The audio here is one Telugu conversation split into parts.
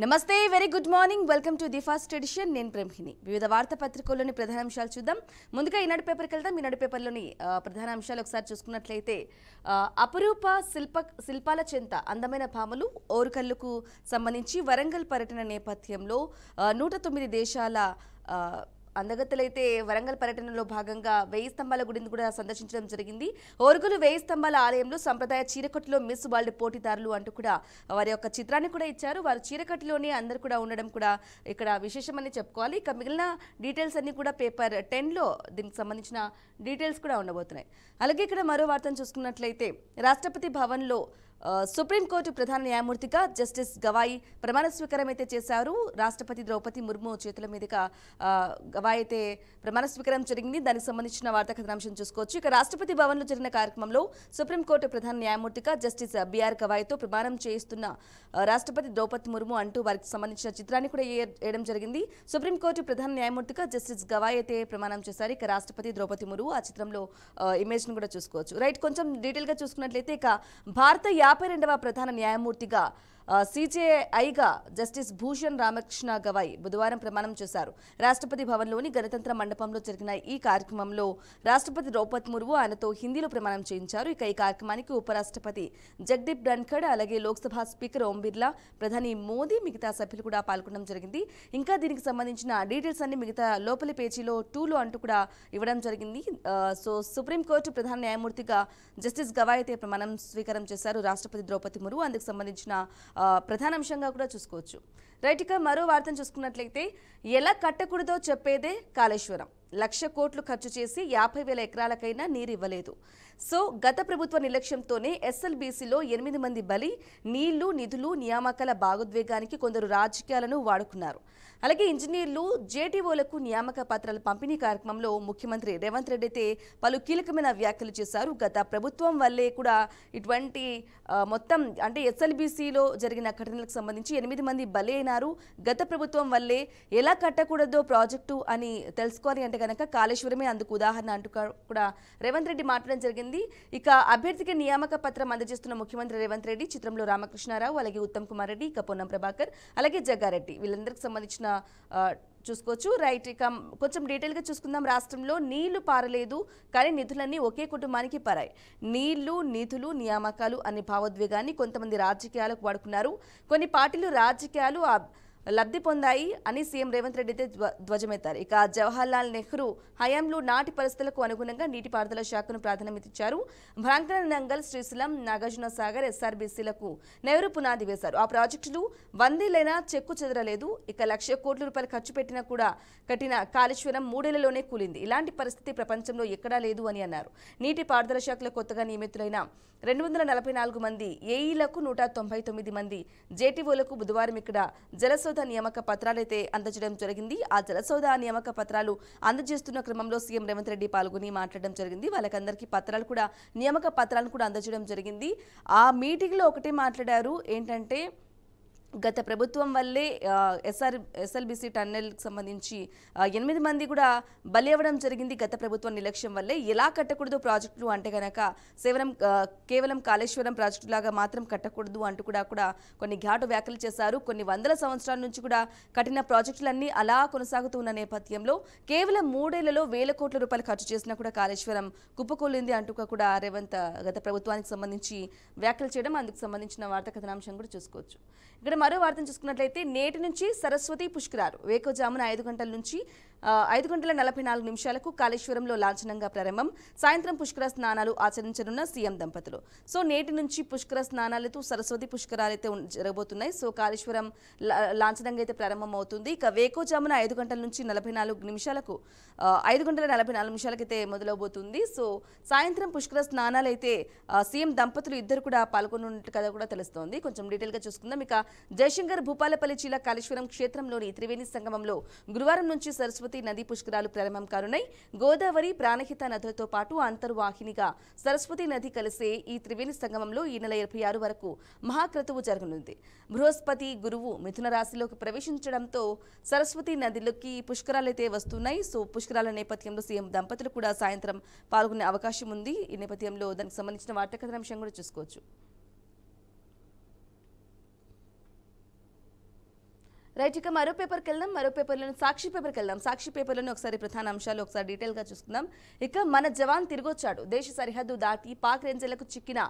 నమస్తే very good morning welcome to the first edition నేను ప్రేమ్హిని వివిధ వార్తా పత్రికల్లోని ప్రధాన అంశాలు చూద్దాం ముందుగా ఈనాడు పేపర్కి వెళ్దాం ఈనాడు పేపర్లోని ప్రధాన అంశాలు ఒకసారి చూసుకున్నట్లయితే అపురూప శిల్పాల చెంత అందమైన భామలు ఓరుకల్లుకు సంబంధించి వరంగల్ పర్యటన నేపథ్యంలో 109 దేశాల అందగత్తలైతే వరంగల్ పర్యటనలో భాగంగా 1000 స్తంభాల గుడిని కూడా సందర్శించడం జరిగింది. ఓరుగలు 1000 స్తంభాల ఆలయంలో సంప్రదాయ చీరకట్టులో మిస్ వరల్డ్ పోటీదారులు అంటూ కూడా వారి యొక్క చిత్రాన్ని కూడా ఇచ్చారు. వారు చీరకట్టులోనే అందరూ కూడా ఉండడం కూడా ఇక్కడ విశేషమని చెప్పుకోవాలి. ఇక మిగిలిన డీటెయిల్స్ అన్ని కూడా పేపర్ 10లో దీనికి సంబంధించిన డీటెయిల్స్ కూడా ఉండబోతున్నాయి. అలాగే ఇక్కడ మరో వార్తను చూసుకున్నట్లయితే రాష్ట్రపతి భవన్లో సుప్రీంకోర్టు ప్రధాన న్యాయమూర్తిగా జస్టిస్ గవాయి ప్రమాణ స్వీకారం అయితే చేశారు. రాష్ట్రపతి ద్రౌపది ముర్ము చేతుల మీదుగా గవాయి అయితే ప్రమాణ స్వీకారం జరిగింది. దానికి సంబంధించిన వార్తా కథనాంశం చూసుకోవచ్చు. ఇక రాష్ట్రపతి భవన్లో జరిగిన కార్యక్రమంలో సుప్రీంకోర్టు ప్రధాన న్యాయమూర్తిగా జస్టిస్ బిఆర్ గవాయితో ప్రమాణం చేయిస్తున్న రాష్ట్రపతి ద్రౌపది ముర్ము అంటూ వారికి సంబంధించిన చిత్రాన్ని కూడా వేయడం జరిగింది. సుప్రీంకోర్టు ప్రధాన న్యాయమూర్తిగా జస్టిస్ గవాయి అయితే ప్రమాణం చేశారు. ఇక రాష్ట్రపతి ద్రౌపది ముర్ము ఆ చిత్రంలో ఇమేజ్ ను కూడా చూసుకోవచ్చు. రైట్, కొంచెం డీటెయిల్ గా చూసుకున్నట్లయితే ఇక భారత 52వ ప్రధాన న్యాయమూర్తిగా సిజేఐగా జస్టిస్ భూషణ్ రామకృష్ణ గవాయి బుధవారం ప్రమాణం చేశారు. రాష్ట్రపతి భవన్లోని గణతంత్ర మండపంలో జరిగిన ఈ కార్యక్రమంలో రాష్ట్రపతి ద్రౌపది ముర్ము ఆయనతో హిందీలో ప్రమాణం చేయించారు. ఇక ఈ కార్యక్రమానికి ఉపరాష్ట్రపతి జగదీప్ ధన్ఖడ్, అలాగే లోక్సభ స్పీకర్ ఓం బిర్లా, ప్రధాని మోదీ, మిగతా సభ్యులు కూడా పాల్గొనడం జరిగింది. ఇంకా దీనికి సంబంధించిన డీటెయిల్స్ అన్ని మిగతా లోపలి పేజీలో 2లో అంటూ కూడా ఇవ్వడం జరిగింది. సో సుప్రీంకోర్టు ప్రధాన న్యాయమూర్తిగా జస్టిస్ గవాయి అయితే ప్రమాణం స్వీకారం చేశారు రాష్ట్రపతి ద్రౌపది ముర్ము. అందుకు సంబంధించిన ప్రధానాంశంగా కూడా చూసుకోవచ్చు. రైట్, ఇక మరో వార్తను చూసుకున్నట్లయితే ఎలా కట్టకూడదో చెప్పేదే కాళేశ్వరం. 1,00,000 కోట్లు ఖర్చు చేసి 50,000 ఎకరాలకైనా నీరు ఇవ్వలేదు. సో గత ప్రభుత్వ నిర్లక్ష్యంతోనే ఎస్ఎల్బీసీలో 8 మంది బలి. నీళ్లు, నిధులు, నియామకాల భాగోద్వేగానికి కొందరు రాజకీయాలను వాడుకున్నారు. అలాగే ఇంజనీర్లు, జేటీఓలకు నియామక పత్రాల పంపిణీ కార్యక్రమంలో ముఖ్యమంత్రి రేవంత్ రెడ్డి అయితే పలు కీలకమైన వ్యాఖ్యలు చేశారు. గత ప్రభుత్వం వల్లే కూడా ఇటువంటి మొత్తం అంటే ఎస్ఎల్బీసీలో జరిగిన ఘటనలకు సంబంధించి 8 మంది బలి అయినారు. గత ప్రభుత్వం వల్లే ఎలా కట్టకూడదో ప్రాజెక్టు అని తెలుసుకోవాలి అంటే కనుక కాళేశ్వరమే అందుకు ఉదాహరణ అంటూ కూడా రేవంత్ రెడ్డి మాట్లాడడం జరిగింది. ఇక అభ్యర్థికి నియామక పత్రం అందజేస్తున్న ముఖ్యమంత్రి రేవంత్ రెడ్డి చిత్రంలో రామకృష్ణారావు, అలాగే ఉత్తమ్ కుమార్ రెడ్డి, ఇక పొన్నం ప్రభాకర్, అలాగే జగ్గారెడ్డి వీళ్ళందరికీ సంబంధించిన చూసుకోవచ్చు. రైట్, ఇక కొంచెం డీటెయిల్గా చూసుకుందాం. రాష్ట్రంలో నీళ్లు పారలేదు కానీ నిధులన్నీ ఒకే కుటుంబానికి పారాయి. నీళ్లు, నిధులు, నియామకాలు అనే భావోద్వేగాన్ని కొంతమంది రాజకీయాలకు వాడుకున్నారు. కొన్ని పార్టీలు రాజకీయాలు లబ్ధి పొందాయి అని సీఎం రేవంత్ రెడ్డి అయితే ధ్వజమెత్తారు. ఇక జవహర్లాల్ నెహ్రూ హయాంలో నాటి పరిస్థితులకు అనుగుణంగా నీటిపారుదల శాఖను ప్రాధాన్యత ఇచ్చారు. భ్రాంకర నంగల్, శ్రీశైలం, నాగార్జున సాగర్, ఎస్ఆర్బీసీలకు నెహ్రూ పునాది వేశారు. ఆ ప్రాజెక్టులు 100 ఏళ్లైనా చెక్కు చెదరలేదు. ఇక 1,00,000 కోట్ల రూపాయలు ఖర్చు పెట్టినా కూడా కట్టిన కాళేశ్వరం 3 ఏళ్లలోనే కూలింది. ఇలాంటి పరిస్థితి ప్రపంచంలో ఎక్కడా లేదు అని అన్నారు. నీటిపారుదల శాఖలో కొత్తగా నియమితులైన 244 మంది ఏఈలకు 199 మంది జేటీఓలకు బుధవారం ఇక్కడ జలసౌధ నియామక పత్రాలైతే అందజేయడం జరిగింది. ఆ జలసౌధ నియామక పత్రాలు అందజేస్తున్న క్రమంలో సీఎం రేవంత్ రెడ్డి పాల్గొని మాట్లాడడం జరిగింది. వాళ్ళకందరికీ పత్రాలు కూడా నియామక పత్రాలను కూడా అందజేయడం జరిగింది. ఆ మీటింగ్లో ఒకటే మాట్లాడారు, ఏంటంటే గత ప్రభుత్వం వల్లే ఎస్ఎల్బీసీ టన్నెల్కి సంబంధించి 8 మంది కూడా బలి అవ్వడం జరిగింది. గత ప్రభుత్వం నిర్లక్ష్యం వల్లే ఎలా కట్టకూడదు ప్రాజెక్టులు అంటే కనుక కేవలం కాళేశ్వరం ప్రాజెక్టు లాగా మాత్రం కట్టకూడదు అంటూ కూడా కొన్ని ఘాటు వ్యాఖ్యలు చేశారు. కొన్ని వందల సంవత్సరాల నుంచి కూడా కట్టిన ప్రాజెక్టులన్నీ అలా కొనసాగుతున్న నేపథ్యంలో కేవలం 3 ఏళ్లలో 1,000 కోట్ల రూపాయలు ఖర్చు చేసినా కూడా కాళేశ్వరం కుప్పకూలింది అంటూ కూడా రేవంత్ గత ప్రభుత్వానికి సంబంధించి వ్యాఖ్యలు చేయడం, అందుకు సంబంధించిన వార్తా కథనాంశం కూడా చూసుకోవచ్చు. ఇక్కడ మరో వార్తను చూసుకున్నట్లయితే నేటి నుంచి సరస్వతి పుష్కరాలు వేకోజామున 5 గంటల నుంచి 5 గంటల 44 నిమిషాలకు కాళేశ్వరంలో లాంఛనంగా ప్రారంభం. సాయంత్రం పుష్కర స్నానాలు ఆచరించనున్న సీఎం దంపతులు. సో నేటి నుంచి పుష్కర స్నానాలతో సరస్వతి పుష్కరాలు అయితే జరగబోతున్నాయి. సో కాళేశ్వరం లాంఛనంగా అయితే ప్రారంభం అవుతుంది. ఇక వేకోజామున 5 గంటల నుంచి 44 నిమిషాలకు 5 గంటల 44 నిమిషాలకైతే మొదలవబోతుంది. సో సాయంత్రం పుష్కర స్నానాలు అయితే సీఎం దంపతులు ఇద్దరు కూడా పాల్గొన్నట్టు కదా కూడా తెలుస్తోంది. కొంచెం డీటెయిల్గా చూసుకుందాం. ఇక జయశంకర్ భూపాలపల్లి జిల్లా కాళేశ్వరం క్షేత్రంలోని త్రివేణి సంగమంలో గురువారం నుంచి సరస్వతి నదీ పుష్కరాలు ప్రారంభం కానున్నాయి. గోదావరి, ప్రాణహిత నదులతో పాటు అంతర్వాహినిగా సరస్వతి నది కలిసే ఈ త్రివేణి సంగమంలో ఈ నెల 26 వరకు మహాక్రతువు జరగనుంది. బృహస్పతి గురువు మిథున రాశిలోకి ప్రవేశించడంతో సరస్వతి నదిలోకి పుష్కరాలైతే వస్తున్నాయి. సో పుష్కరాల నేపథ్యంలో సీఎం దంపతులు కూడా సాయంత్రం పాల్గొనే అవకాశం ఉంది. ఈ నేపథ్యంలో దానికి సంబంధించిన వార్తా కథనాంశం కూడా చూసుకోవచ్చు. రైట్, ఇక మరో పేపర్కి వెళ్దాం. మరో పేపర్లోని సాక్షి పేపర్కి వెళ్దాం. సాక్షి పేపర్లోని ఒకసారి ప్రధాన అంశాలు ఒకసారి డీటెయిల్గా చూసుకుందాం. ఇక మన జవాన్ తిరిగొచ్చాడు. దేశ సరిహద్దు దాటి పాక్ రేంజర్లకు చిక్కిన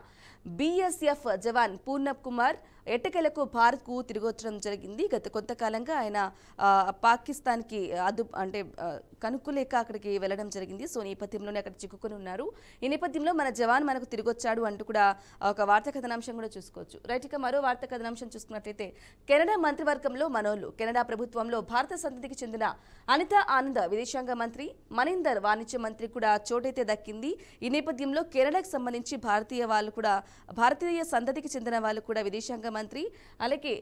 బీఎస్ఎఫ్ జవాన్ పూర్ణబ్ కుమార్ ఎట్టకేలకు భారత్కు తిరిగొచ్చడం జరిగింది. గత కొంతకాలంగా ఆయన పాకిస్తాన్కి కనుక్కులేక అక్కడికి వెళ్ళడం జరిగింది. సో నేపథ్యంలోనే అక్కడ చిక్కుకొని ఉన్నారు. ఈ నేపథ్యంలో మన జవాన్ మనకు తిరిగొచ్చాడు అంటూ కూడా ఒక వార్తా కథనాంశం కూడా చూసుకోవచ్చు. రైట్, ఇక మరో వార్తా కథనాంశం చూసుకున్నట్లయితే కెనడా మంత్రివర్గంలో మనోళ్లు. కెనడా ప్రభుత్వంలో భారత సంతతికి చెందిన అనితా ఆనంద్ విదేశాంగ మంత్రి, మనీందర్ వాణిజ్య మంత్రి కూడా చోటైతే దక్కింది. ఈ నేపథ్యంలో కెనడాకు సంబంధించి భారతీయ సంతతికి చెందిన వాళ్ళు కూడా విదేశాంగ మంత్రి అలాగే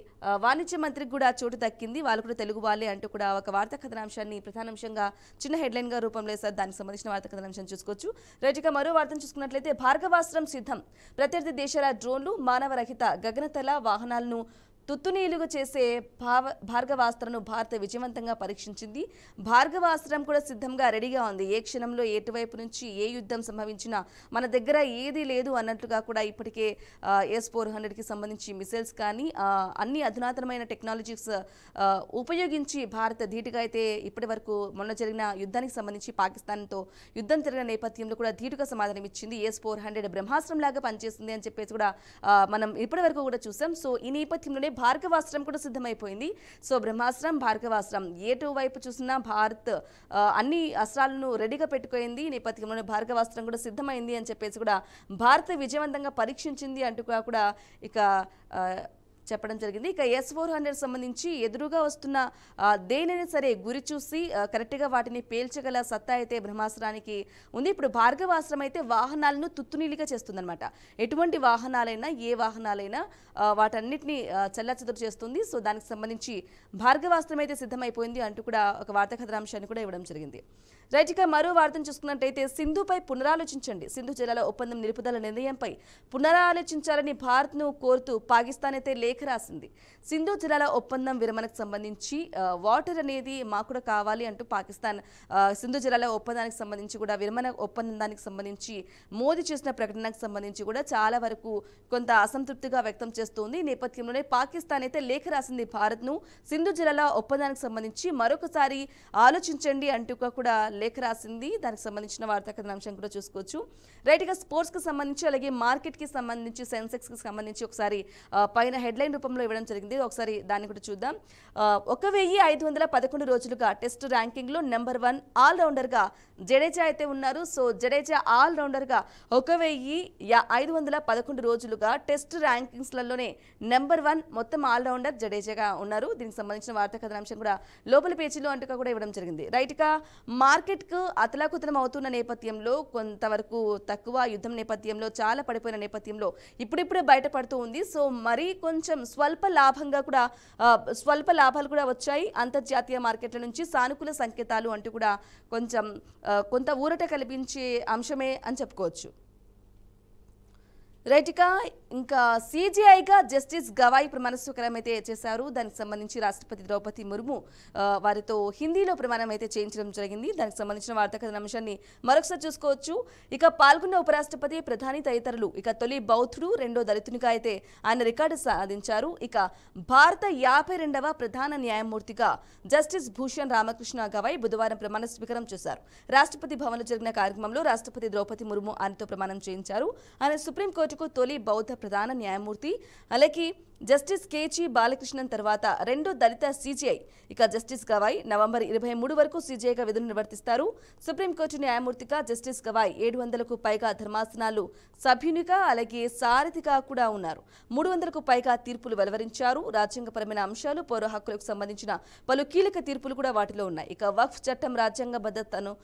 వాణిజ్య మంత్రికి కూడా చోటు దక్కింది. వాళ్ళు కూడా తెలుగు వాళ్ళే అంటూ కూడా ఒక వార్తా కథనాంశాన్ని ప్రధానాంశంగా చిన్న హెడ్లైన్ గా రూపంలో వేశారు. దానికి సంబంధించిన వార్తా కథనాంశం చూసుకోవచ్చు. రైట్, ఇక మరో వార్తను చూసుకున్నట్లయితే భార్గవాస్త్రం సిద్ధం. ప్రత్యర్థి దేశాల డ్రోన్లు, మానవరహిత గగనతల వాహనాలను తుత్తునీలుగా చేసే భార్గవాస్త్రను భారత్ విజయవంతంగా పరీక్షించింది. భార్గవాస్త్రం కూడా సిద్ధంగా రెడీగా ఉంది. ఏ క్షణంలో ఎటువైపు నుంచి ఏ యుద్ధం సంభవించినా మన దగ్గర ఏది లేదు అన్నట్లుగా కూడా ఇప్పటికే S-400కి సంబంధించి మిసైల్స్ కానీ అన్ని అధునాతనమైన టెక్నాలజీస్ ఉపయోగించి భారత్ ధీటుగా అయితే ఇప్పటి వరకు మొన్న జరిగిన యుద్ధానికి సంబంధించి పాకిస్తాన్తో యుద్ధం జరిగిన నేపథ్యంలో కూడా ధీటుగా సమాధానం ఇచ్చింది. S-400 బ్రహ్మాస్త్రం లాగా పనిచేస్తుంది అని చెప్పేసి కూడా మనం ఇప్పటి వరకు కూడా చూసాం. సో ఈ నేపథ్యంలోనే భార్గవాస్త్రం కూడా సిద్ధమైపోయింది. సో బ్రహ్మాస్త్రం, భార్గవాస్త్రం ఎటు వైపు చూసినా భారత్ అన్ని అస్త్రాలను రెడీగా పెట్టుకుంది. ఈ నేపథ్యంలోనే భార్గవాస్త్రం కూడా సిద్ధమైంది అని చెప్పేసి కూడా భారత్ విజయవంతంగా పరీక్షించింది అంటూ కూడా ఇక చెప్పడం జరిగింది. ఇక S-400 సంబంధించి ఎదురుగా వస్తున్న దేనైనా సరే గురి చూసి కరెక్ట్గా వాటిని పేల్చగల సత్తా అయితే బ్రహ్మాస్త్రానికి ఉంది. ఇప్పుడు భార్గవాస్త్రం అయితే వాహనాలను తుత్తునీలిగా చేస్తుందన్నమాట. ఎటువంటి వాహనాలైనా ఏ వాహనాలైనా వాటన్నిటిని చల్లచెదురు చేస్తుంది. సో దానికి సంబంధించి భార్గవాస్త్రం అయితే సిద్ధమైపోయింది అంటూ కూడా ఒక వార్తా కథనాంశాన్ని కూడా ఇవ్వడం జరిగింది. రైట్, ఇక మరో వార్తను చూసుకున్నట్టయితే సింధుపై పునరాలోచించండి. సింధు జలాల ఒప్పందం నిలుపుదల నిర్ణయంపై పునరాలోచించాలని భారత్ను కోరుతూ పాకిస్తాన్ అయితే లేఖ రాసింది. సింధు జలాల ఒప్పందం విరమణకు సంబంధించి వాటర్ అనేది మాకు కూడా కావాలి అంటూ పాకిస్తాన్ సింధు జలాల ఒప్పందానికి సంబంధించి కూడా విరమణ ఒప్పందానికి సంబంధించి మోదీ చేసిన ప్రకటనకు సంబంధించి కూడా చాలా వరకు కొంత అసంతృప్తిగా వ్యక్తం చేస్తోంది. ఈ నేపథ్యంలోనే పాకిస్తాన్ అయితే లేఖ రాసింది భారత్ను. సింధు జలాల ఒప్పందానికి సంబంధించి మరొకసారి ఆలోచించండి అంటూ కూడా లేఖ రాసింది. దానికి సంబంధించిన వార్తా కథనాంశం కూడా చూసుకోవచ్చు. రైట్, ఇక స్పోర్ట్స్కి సంబంధించి అలాగే మార్కెట్కి సంబంధించి సెన్సెక్స్కి సంబంధించి ఒకసారి పైన హెడ్లైన్ రూపంలో ఇవ్వడం జరిగింది. ఒకసారి దాన్ని కూడా చూద్దాం. 1511 రోజులుగా టెస్ట్ ర్యాంకింగ్లో నెంబర్ 1 ఆల్రౌండర్గా జడేజా అయితే ఉన్నారు. సో జడేజా ఆల్రౌండర్గా 1511 రోజులుగా టెస్ట్ ర్యాంకింగ్స్లలోనే నెంబర్ 1 మొత్తం ఆల్రౌండర్ జడేజాగా ఉన్నారు. దీనికి సంబంధించిన వార్తా కథనాంశం కూడా లోపల పేజీలో అంటూ కూడా ఇవ్వడం జరిగింది. రైట్, ఇక మార్కెట్కు అతలాకుతలం అవుతున్న నేపథ్యంలో కొంతవరకు తక్కువ యుద్ధం నేపథ్యంలో చాలా పడిపోయిన నేపథ్యంలో ఇప్పుడిప్పుడే బయటపడుతూ ఉంది. సో మరీ కొంచెం స్వల్ప లాభాలు కూడా వచ్చాయి అంతర్జాతీయ మార్కెట్ల నుంచి. సానుకూల సంకేతాలు అంటూ కూడా కొంత ఊరట కల్పించే అంశమే అని చెప్పుకోవచ్చు. రైట్, ఇక ఇంకా CJIగా జస్టిస్ గవాయ్ ప్రమాణ స్వీకారం అయితే చేశారు. దానికి సంబంధించి రాష్ట్రపతి ద్రౌపది ముర్ము వారితో హిందీలో ప్రమాణం అయితే చేయించడం జరిగింది. దానికి సంబంధించిన వార్తా కథనాంశాన్ని మరొకసారి చూసుకోవచ్చు. ఇక పాల్గొన్న ఉపరాష్ట్రపతి, ప్రధాని తదితరులు. ఇక తొలి బౌద్ధుడు, రెండో దళితునిగా అయితే ఆయన రికార్డు సాధించారు. ఇక భారత 52వ ప్రధాన న్యాయమూర్తిగా జస్టిస్ భూషణ్ రామకృష్ణ గవాయ్ బుధవారం ప్రమాణ స్వీకారం చేశారు. రాష్ట్రపతి భవన్లో జరిగిన కార్యక్రమంలో రాష్ట్రపతి ద్రౌపది ముర్ము ఆయనతో ప్రమాణం చేయించారు. ఆయన సుప్రీంకోర్టు తొలి బౌద్ధ ప్రధాన న్యాయమూర్తి. అలాగే జస్టిస్ KG బాలకృష్ణన్ తర్వాత రెండో దళిత CJI. ఇక జస్టిస్ గవాయ్ నవంబర్ 23 వరకు CJIగా విధులు నిర్వర్తిస్తారు. సుప్రీంకోర్టు న్యాయమూర్తిగా జస్టిస్ గవాయ్ 700కు పైగా ధర్మాసనాలు సభ్యునిగా అలాగే సారథిగా కూడా ఉన్నారు. 300కు పైగా తీర్పులు వెలువరించారు. రాజ్యాంగపరమైన అంశాలు, పౌర హక్కులకు సంబంధించిన పలు కీలక తీర్పులు కూడా వాటిలో ఉన్నాయి. ఇక వక్ఫ్ చట్టం రాజ్యాంగ భద్రతను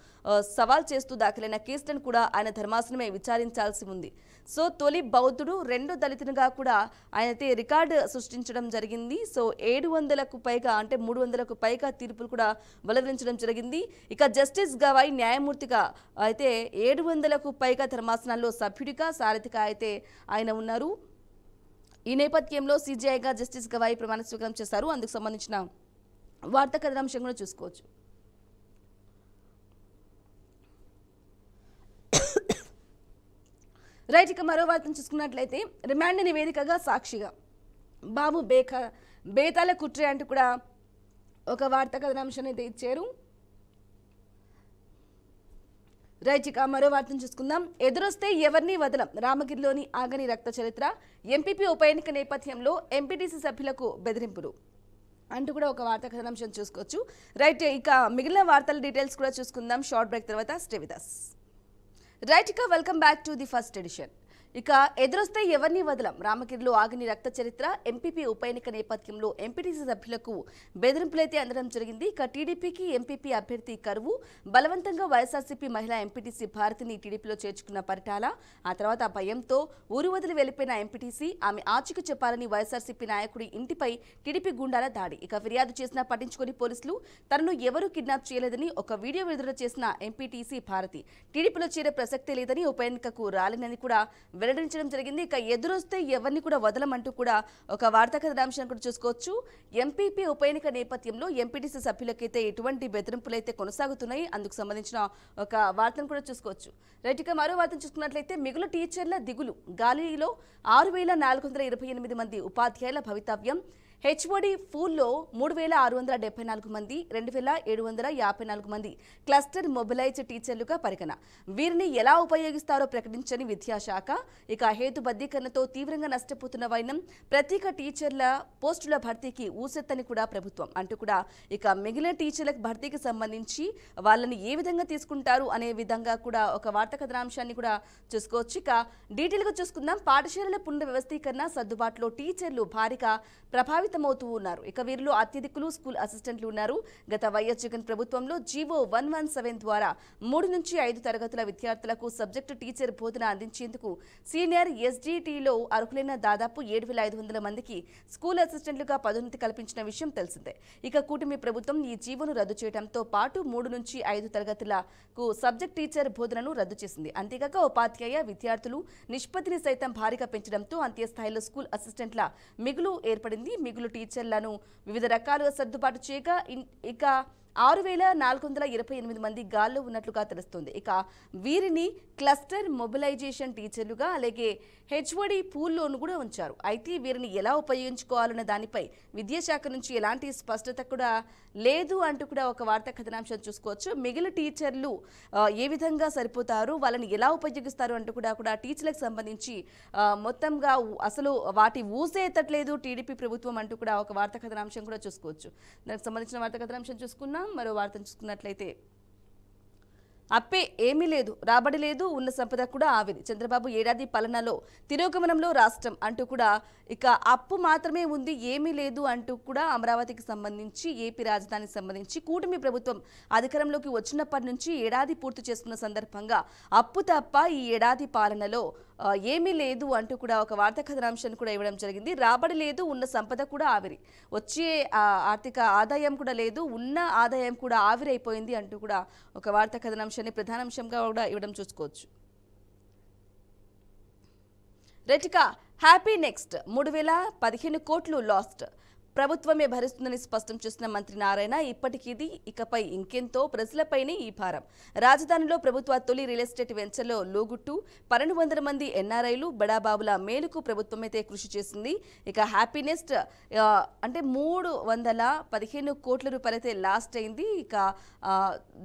సవాల్ చేస్తూ దాఖలైన కేసులను కూడా ఆయన ధర్మాసనమే విచారించాల్సి ఉంది. సో తొలి బౌద్ధుడు, రెండో దళితునిగా కూడా ఆయనైతే రికార్డు సృష్టించడం జరిగింది. సో 700కు పైగా 300కు పైగా తీర్పులు కూడా వెలువరించడం జరిగింది. ఇక జస్టిస్ గవాయ్ న్యాయమూర్తిగా అయితే 700కు పైగా ధర్మాసనాల్లో సభ్యుడిగా, సారథిగా అయితే ఆయన ఉన్నారు. ఈ నేపథ్యంలో CJIగా జస్టిస్ గవాయ్ ప్రమాణ స్వీకారం చేశారు. అందుకు సంబంధించిన వార్తా కథనాంశం కూడా చూసుకోవచ్చు. రైట్, ఇక మరో వార్తను చూసుకున్నట్లయితే రిమాండ్ నివేదికగా సాక్షిగా బాబు బేతాల కుట్రే అంటూ కూడా ఒక వార్తా కథనాంశాన్ని అయితే ఇచ్చారు. రైట్, ఇక మరో వార్తను చూసుకుందాం. ఎదురొస్తే ఎవరిని వదలం, రామగిరిలోని ఆగని రక్త చరిత్ర, ఎంపీపీ ఉప ఎన్నిక నేపథ్యంలో ఎంపీటీసీ సభ్యులకు బెదిరింపులు అంటూ కూడా ఒక వార్తా కథనాంశం చూసుకోవచ్చు. రైట్, ఇక మిగిలిన వార్తల డీటెయిల్స్ కూడా చూసుకుందాం షార్ట్ బ్రేక్ తర్వాత. Stay with us. రైట్, ఇక welcome back to the first edition. ఇక ఎదురొస్తే ఎవరిని వదలం, రామగిరిలో ఆగని రక్త చరిత్ర, ఎంపీపీ ఉప ఎన్నిక నేపథ్యంలో ఎంపీటీసీ సభ్యులకు బెదిరింపులైతే అందడం జరిగింది. ఇక టీడీపీకి ఎంపీపీ అభ్యర్థి కరువు, బలవంతంగా వైఎస్ఆర్సీపీ మహిళా ఎంపీటీసీ భారతిని టీడీపీలో చేర్చుకున్న పరిటాల, ఆ తర్వాత భయంతో ఊరు వదిలి వెళ్లిపోయిన ఎంపీటీసీ, ఆమె ఆచూకీ చెప్పాలని వైఎస్ఆర్సీపీ నాయకుడి ఇంటిపై టీడీపీ గుండాల దాడి. ఇక ఫిర్యాదు చేసినా పట్టించుకుని పోలీసులు, తనను ఎవరూ కిడ్నాప్ చేయలేదని ఒక వీడియో విడుదల చేసిన ఎంపీటీసీ భారతి టీడీపీలో చేరే ప్రసక్తే లేదని, ఉప ఎన్నికకు రాలేనని కూడా వెల్లడించడం జరిగింది. ఇక ఎదురొస్తే ఎవరిని కూడా వదలమంటూ కూడా ఒక వార్తా కథనాంశాన్ని కూడా చూసుకోవచ్చు. ఎంపీపీ ఉప ఎన్నిక నేపథ్యంలో ఎంపీటీసీ సభ్యులకైతే ఎటువంటి బెదిరింపులు అయితే కొనసాగుతున్నాయి, అందుకు సంబంధించిన ఒక వార్తను కూడా చూసుకోవచ్చు. రైట్, ఇక మరో వార్తను చూసుకున్నట్లయితే మిగులు టీచర్ల దిగులు, గాలిలో 6,428 మంది ఉపాధ్యాయుల భవితవ్యం. హెచ్ఓడి పూల్లో 3,674 మంది, 2,754 మంది క్లస్టర్ మొబిలైజ్డ్ టీచర్లుగా పరిగణ. వీరిని ఎలా ఉపయోగిస్తారో ప్రకటించని విద్యాశాఖ. ఇక హేతుబద్ధీకరణతో తీవ్రంగా నష్టపోతున్న వైనం, ప్రత్యేక టీచర్ల పోస్టుల భర్తీకి ఊసెత్తని కూడా ప్రభుత్వం అంటూ కూడా ఇక మిగిలిన టీచర్ల భర్తీకి సంబంధించి వాళ్ళని ఏ విధంగా తీసుకుంటారు అనే విధంగా కూడా ఒక వార్తా కథనాంశాన్ని కూడా చూసుకోవచ్చు. ఇక డీటెయిల్గా చూసుకుందాం. పాఠశాలల పునర్వ్యవస్థీకరణ, సర్దుబాటులో టీచర్లు భారీగా ప్రభావితమవుతూ ఉన్నారు. ఇక వీరిలో అత్యధికులు స్కూల్ అసిస్టెంట్లు ఉన్నారు. గత వైఎస్ జగన్ ప్రభుత్వంలో జీవో 117 ద్వారా 3 నుంచి 5 తరగతుల విద్యార్థులకు సబ్జెక్టు టీచర్ బోధన అందించేందుకు సీనియర్ ఎస్డిటిలో అర్హులైన దాదాపు 7,500 మందికి స్కూల్ అసిస్టెంట్లుగా పదోన్నతి కల్పించిన విషయం తెలిసిందే. ఇక కూటమి ప్రభుత్వం ఈ జీవోను రద్దు చేయడంతో పాటు 3 నుంచి 5 తరగతులకు సబ్జెక్ట్ టీచర్ బోధనను రద్దు చేసింది. అంతేకాక ఉపాధ్యాయ విద్యార్థులు నిష్పత్తిని సైతం భారీగా పెంచడంతో అంత్యస్థాయిలో స్కూల్ అసిస్టెంట్ల మిగులు ఏర్పడింది. మిగులు టీచర్లను వివిధ రకాలుగా సర్దుబాటు చేయగా ఇక 6,428 మంది గాల్లో ఉన్నట్లుగా తెలుస్తుంది. ఇక వీరిని క్లస్టర్ మొబిలైజేషన్ టీచర్లుగా అలాగే హెచ్ఓడి పూల్లోను కూడా ఉంచారు. అయితే వీరిని ఎలా ఉపయోగించుకోవాలన్న దానిపై విద్యాశాఖ నుంచి ఎలాంటి స్పష్టత కూడా లేదు అంటూ కూడా ఒక వార్తా కథనాంశం చూసుకోవచ్చు. మిగిలిన టీచర్లు ఏ విధంగా సరిపోతారు, వాళ్ళని ఎలా ఉపయోగిస్తారు అంటూ కూడా టీచర్లకు సంబంధించి మొత్తంగా అసలు వాటి ఊసే ఎత్తట్లేదు టీడీపీ ప్రభుత్వం అంటూ కూడా ఒక వార్తా కథనాంశం కూడా చూసుకోవచ్చు. దానికి సంబంధించిన వార్తా కథనాంశం చూసుకున్నాం. మరో వార్తను చూసుకున్నట్లయితే అప్పే ఏమీ లేదు, రాబడి లేదు, ఉన్న సంపద కూడా ఆవిరి. చంద్రబాబు ఏడాది పాలనలో తిరోగమనంలో రాష్ట్రం అంటూ కూడా ఇక అప్పు మాత్రమే ఉంది, ఏమీ లేదు అంటూ కూడా అమరావతికి సంబంధించి ఏపీ రాజధానికి సంబంధించి కూటమి ప్రభుత్వం అధికారంలోకి వచ్చినప్పటి నుంచి ఏడాది పూర్తి చేసుకున్న సందర్భంగా అప్పు తప్ప ఈ ఏడాది పాలనలో ఏమీ లేదు అంటూ కూడా ఒక వార్తా కథనాంశాన్ని కూడా ఇవ్వడం జరిగింది. రాబడి లేదు, ఉన్న సంపద కూడా ఆవిరి, వచ్చే ఆర్థిక ఆదాయం కూడా లేదు, ఉన్న ఆదాయం కూడా ఆవిరైపోయింది అంటూ కూడా ఒక వార్తా కథనాంశాన్ని ప్రధానాంశంగా కూడా ఇవ్వడం చూసుకోవచ్చు. రెటికా హ్యాపీ నెక్స్ట్ 3,015 కోట్లు లాస్ట్, ప్రభుత్వమే భరిస్తుందని స్పష్టం చేసిన మంత్రి నారాయణ. ఇప్పటికిది ఇకపై ఇంకెంతో ప్రజలపైనే ఈ భారం. రాజధానిలో ప్రభుత్వ తొలి రియల్ ఎస్టేట్ వెంచర్లో లోగుట్టు 1200 మంది ఎన్ఆర్ఐలు బడాబాబుల మేలుకు ప్రభుత్వమైతే కృషి చేసింది. ఇక హ్యాపీనెస్ట్ అంటే 315 కోట్ల రూపాయలైతే లాస్ట్ అయింది. ఇక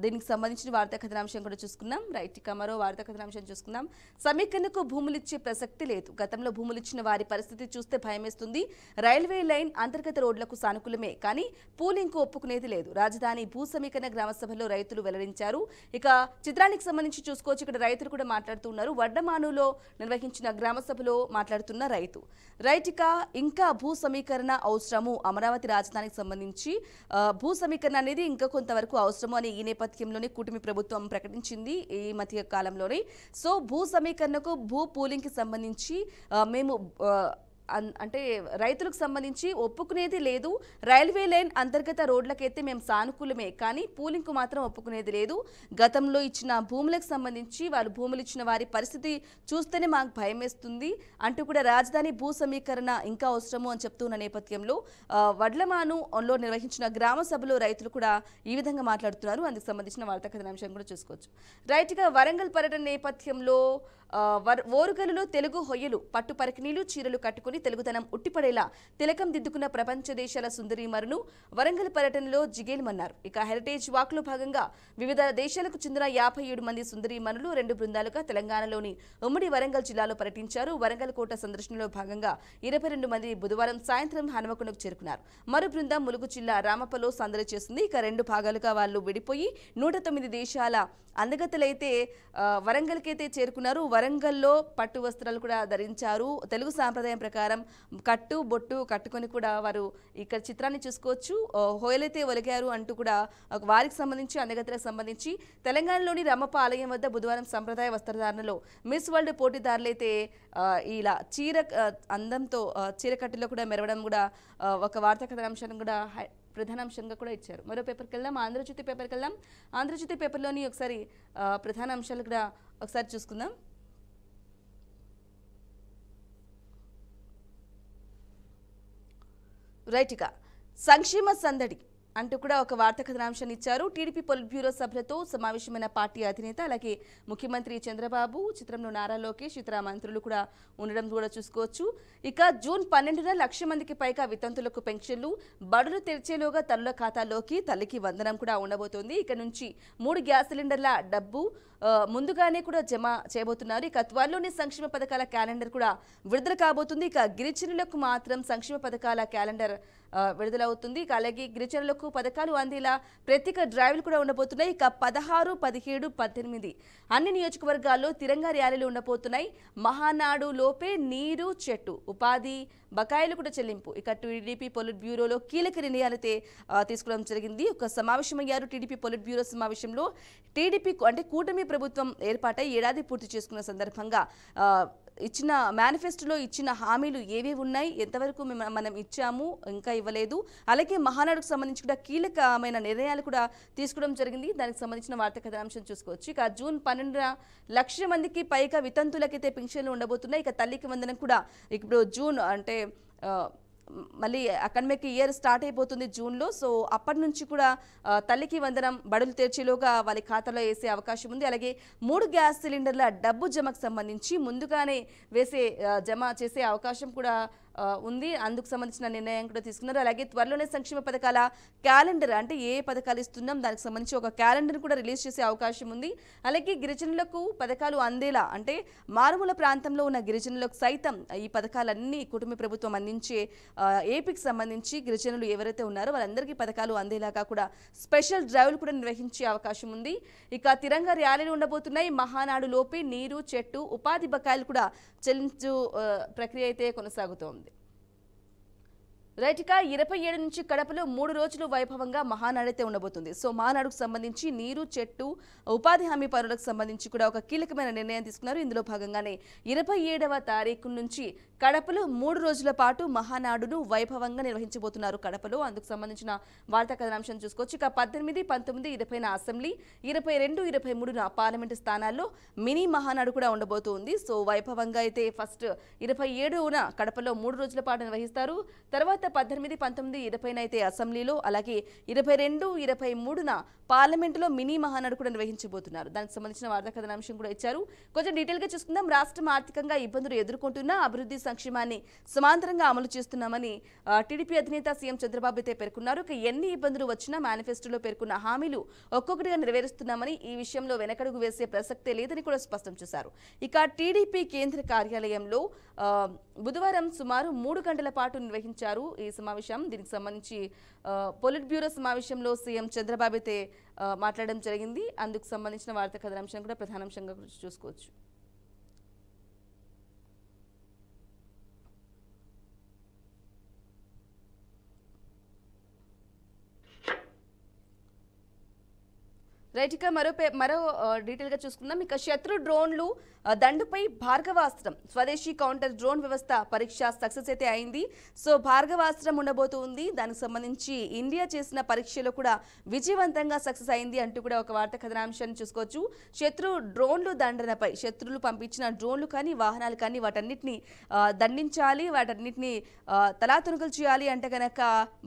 దీనికి సంబంధించిన వార్తా కథనాంశం కూడా చూసుకున్నాం. రైట్, ఇక మరో వార్తా కథనాంశం చూసుకున్నాం. సమీకరణకు భూములిచ్చే ప్రసక్తి లేదు, గతంలో భూములిచ్చిన వారి పరిస్థితి చూస్తే భయమేస్తుంది. రైల్వే లైన్ అంతర్గత రోడ్లకు సానుకూలమే కానీ పూలింగ్ కు ఒప్పుకునేది లేదు, రాజధాని భూ సమీకరణ గ్రామ సభలో రైతులు వెల్లడించారు. ఇక చిత్రానికి సంబంధించి చూసుకోవచ్చు. ఇక్కడ రైతులు కూడా మాట్లాడుతున్నారు. వడ్డమానులో నిర్వహించిన గ్రామ సభలో మాట్లాడుతున్న రైతు. రైట్, ఇక ఇంకా భూ సమీకరణ అవసరము, అమరావతి రాజధానికి సంబంధించి భూ సమీకరణ అనేది ఇంకా కొంతవరకు అవసరము అని ఈ నేపథ్యంలోనే కూటమి ప్రభుత్వం ప్రకటించింది ఈ మధ్య కాలంలోనే. సో భూ సమీకరణకు భూ పూలింగ్ కి సంబంధించి మేము అంటే రైతులకు సంబంధించి ఒప్పుకునేది లేదు. రైల్వే లైన్ అంతర్గత రోడ్లకైతే మేము సానుకూలమే కానీ పూలింగ్కు మాత్రం ఒప్పుకునేది లేదు. గతంలో ఇచ్చిన భూములకు సంబంధించి వాళ్ళు భూములు ఇచ్చిన వారి పరిస్థితి చూస్తేనే మాకు భయం వేస్తుంది అంటూ కూడా రాజధాని భూ సమీకరణ ఇంకా అవసరము అని చెప్తున్న నేపథ్యంలో వడ్లమానులో నిర్వహించిన గ్రామ సభలో రైతులు కూడా ఈ విధంగా మాట్లాడుతున్నారు. అందుకు సంబంధించిన వార్తా కథనాంశం కూడా చూసుకోవచ్చు. రైట్గా వరంగల్ పర్యటన నేపథ్యంలో ఓరుగల్లులో తెలుగు హొయ్యలు పట్టు పరికిణీలు చీరలు కట్టుకుని మాధవి తెలుగుతనం ఉట్టిపడేలా తిలకం దిద్దుకున్న ప్రపంచ దేశాల సుందరీమరును వరంగల్ పర్యటనలో జిగేల్మన్నారు. ఇక హెరిటేజ్ వాక్లో భాగంగా వివిధ దేశాలకు చెందిన 57 మంది సుందరీమరులు 2 బృందాలుగా తెలంగాణలోని ఉమ్మడి వరంగల్ జిల్లాలో పర్యటించారు. వరంగల్ కోట సందర్శనలో భాగంగా 22 మంది బుధవారం సాయంత్రం హనుమకొండకు చేరుకున్నారు. మరో బృందం ములుగు జిల్లా రామప్పలో సందడి చేసింది. ఇక 2 భాగాలుగా వాళ్ళు విడిపోయి 109 దేశాల అందగతులైతే వరంగల్కైతే చేరుకున్నారు. వరంగల్లో పట్టు వస్త్రాలు కూడా ధరించారు. తెలుగు సాంప్రదాయం ప్రకారం కట్టు బొట్టు కట్టుకొని కూడా వారు ఇక్కడ చిత్రాన్ని చూసుకోవచ్చు. హోయలైతే ఒలిగారు అంటూ కూడా వారికి సంబంధించి అందగతులకు సంబంధించి తెలంగాణలోని రామప్ప ఆలయం వద్ద బుధవారం సంప్రదాయ వస్త్రధారణలో మిస్ వరల్డ్ పోటీదారులైతే ఇలా అందంతో చీరకట్టులో కూడా మెరవడం కూడా ఒక వార్తా కథనాంశాన్ని కూడా ప్రధానాంశంగా కూడా ఇచ్చారు. మరో పేపర్కి వెళ్దాం, ఆంధ్రజ్యోతి పేపర్కి వెళ్దాం. ఆంధ్రజ్యోతి పేపర్లోని ఒకసారి ప్రధాన అంశాలు కూడా ఒకసారి చూసుకుందాం. రైట్గా సంక్షేమ సందడి అంటూ కూడా ఒక వార్తా కథనాంశాన్ని ఇచ్చారు. టీడీపీ పొలిట్ బ్యూరో సభ్యులతో సమావేశమైన పార్టీ అధినేత అలాగే ముఖ్యమంత్రి చంద్రబాబు, చిత్రంలో నారా లోకేష్, ఇతర మంత్రులు కూడా ఉండడం కూడా చూసుకోవచ్చు. ఇక జూన్ 12న 1,00,000 మందికి పైగా వితంతులకు పెన్షన్లు, బడులు తెరిచేలోగా తల్లుల ఖాతాలోకి తల్లికి వందనం కూడా ఉండబోతోంది. ఇక నుంచి 3 గ్యాస్ సిలిండర్ల డబ్బు ముందుగానే కూడా జమ చేయబోతున్నారు. ఇక త్వరలోనే సంక్షేమ పథకాల క్యాలెండర్ కూడా విడుదల కాబోతుంది. ఇక గిరిజనులకు మాత్రం సంక్షేమ పథకాల క్యాలెండర్ విడుదలవుతుంది. ఇక అలాగే గిరిజనులకు పథకాలు అందేలా ప్రత్యేక డ్రైవ్లు కూడా ఉండబోతున్నాయి. ఇక 16, 17, 18 అన్ని నియోజకవర్గాల్లో తిరంగా ర్యాలీలు ఉండబోతున్నాయి. మహానాడు లోపే నీరు చెట్టు ఉపాధి బకాయిలు కూడా చెల్లింపు. ఇక టీడీపీ పొలిట్ బ్యూరోలో కీలక నిర్ణయాలైతే తీసుకోవడం జరిగింది. ఒక సమావేశమయ్యారు. టీడీపీ పొలిట్ బ్యూరో సమావేశంలో టీడీపీ అంటే కూటమి ప్రభుత్వం ఏర్పాటై ఏడాది పూర్తి చేసుకున్న సందర్భంగా ఇచ్చిన మేనిఫెస్టోలో ఇచ్చిన హామీలు ఏవేవి ఉన్నాయి, ఎంతవరకు మనం ఇచ్చాము, ఇంకా ఇవ్వలేదు, అలాగే మహానాడుకు సంబంధించి కూడా కీలకమైన నిర్ణయాలు కూడా తీసుకోవడం జరిగింది. దానికి సంబంధించిన వార్తా కథనాంశం చూసుకోవచ్చు. ఇక జూన్ 12న 1,00,000 మందికి పైగా వితంతులకైతే పెన్షన్లు ఉండబోతున్నాయి. ఇక తల్లికి వందనం కూడా ఇప్పుడు జూన్ అంటే మళ్ళీ అకాడమిక్ ఇయర్ స్టార్ట్ అయిపోతుంది జూన్లో. సో అప్పటి నుంచి కూడా తల్లికి వందనం బడులు తెరిచేలోగా వాళ్ళ ఖాతాలో వేసే అవకాశం ఉంది. అలాగే 3 గ్యాస్ సిలిండర్ల డబ్బు జమకు సంబంధించి ముందుగానే జమ చేసే అవకాశం కూడా ఉంది. అందుకు సంబంధించిన నిర్ణయం కూడా తీసుకున్నారు. అలాగే త్వరలోనే సంక్షేమ పథకాల క్యాలెండర్ అంటే ఏ పథకాలు ఇస్తున్నాం దానికి సంబంధించి ఒక క్యాలెండర్ కూడా రిలీజ్ చేసే అవకాశం ఉంది. అలాగే గిరిజనులకు పథకాలు అందేలా అంటే మారుమూల ప్రాంతంలో ఉన్న గిరిజనులకు సైతం ఈ పథకాలన్నీ కుటుంబ ప్రభుత్వం అందించే ఏపీకి సంబంధించి గిరిజనులు ఎవరైతే ఉన్నారో వాళ్ళందరికీ పథకాలు అందేలాగా కూడా స్పెషల్ డ్రైవ్లు కూడా నిర్వహించే అవకాశం ఉంది. ఇక తిరంగా ర్యాలీలు ఉండబోతున్నాయి. మహానాడు లోపే నీరు చెట్టు ఉపాధి బకాయిలు కూడా చెల్లించు ప్రక్రియ అయితే కొనసాగుతోంది. రైట్. ఇక 27 నుంచి కడపలో 3 రోజులు వైభవంగా మహానాడైతే ఉండబోతుంది. సో మహానాడుకు సంబంధించి నీరు చెట్టు ఉపాధి హామీ పనులకు సంబంధించి కూడా ఒక కీలకమైన నిర్ణయం తీసుకున్నారు. ఇందులో భాగంగానే 27వ తారీఖు నుంచి కడపలో 3 రోజుల పాటు మహానాడును వైభవంగా నిర్వహించబోతున్నారు కడపలో. అందుకు సంబంధించిన వార్తా కథనాంశం చూసుకోవచ్చు. ఇక 18, 19, 20న అసెంబ్లీ, 22, 23న పార్లమెంటు స్థానాల్లో మినీ మహానాడు కూడా ఉండబోతుంది. సో వైభవంగా అయితే ఫస్ట్ 27న కడపలో 3 రోజుల పాటు నిర్వహిస్తారు. తర్వాత 18, 19, 20న అయితే అసెంబ్లీలో, అలాగే 22, 23న పార్లమెంటులో మినీ మహానాడు కూడా నిర్వహించబోతున్నారు. దానికి సంబంధించిన వార్తా కథనాంశం కూడా ఇచ్చారు. కొంచెం డీటెయిల్గా చూసుకుందాం. రాష్ట్రం ఆర్థికంగా ఇబ్బందులు ఎదుర్కొంటున్నా అభివృద్ధి సంక్షేమాన్ని సమాంతరంగా అమలు చేస్తున్నామని టీడీపీ అధినేత సీఎం చంద్రబాబు అయితే పేర్కొన్నారు. ఎన్ని ఇబ్బందులు వచ్చినా మేనిఫెస్టోలో పేర్కొన్న హామీలు ఒక్కొక్కటిగా నెరవేరుస్తున్నామని, ఈ విషయంలో వెనకడుగు వేసే ప్రసక్తే లేదని కూడా స్పష్టం చేశారు. ఇక టీడీపీ కేంద్ర కార్యాలయంలో బుధవారం సుమారు 3 గంటల పాటు నిర్వహించారు ఈ సమావేశం. దీనికి సంబంధించి పొలిట్ బ్యూరో సమావేశంలో సీఎం చంద్రబాబు అయితే మాట్లాడడం జరిగింది. అందుకు సంబంధించిన వార్తా కథనాంశం కూడా ప్రధానాంశంగా చూసుకోవచ్చు. రైట్. ఇక మరో డీటెయిల్గా చూసుకుందాం. ఇక శత్రు డ్రోన్లు దండుపై భార్గవాస్త్రం స్వదేశీ కౌంటర్ డ్రోన్ వ్యవస్థ పరీక్ష సక్సెస్ అయితే అయింది. సో భార్గవాస్త్రం ఉండబోతుంది. దానికి సంబంధించి ఇండియా చేసిన పరీక్షలో కూడా విజయవంతంగా సక్సెస్ అయింది అంటూ కూడా ఒక వార్తా కథనాంశాన్ని చూసుకోవచ్చు. శత్రు డ్రోన్లు దండనపై శత్రువులు పంపించిన డ్రోన్లు కానీ వాహనాలు కానీ వాటన్నిటిని దండించాలి, వాటన్నిటిని తలాతునుకలు చేయాలి అంటే కనుక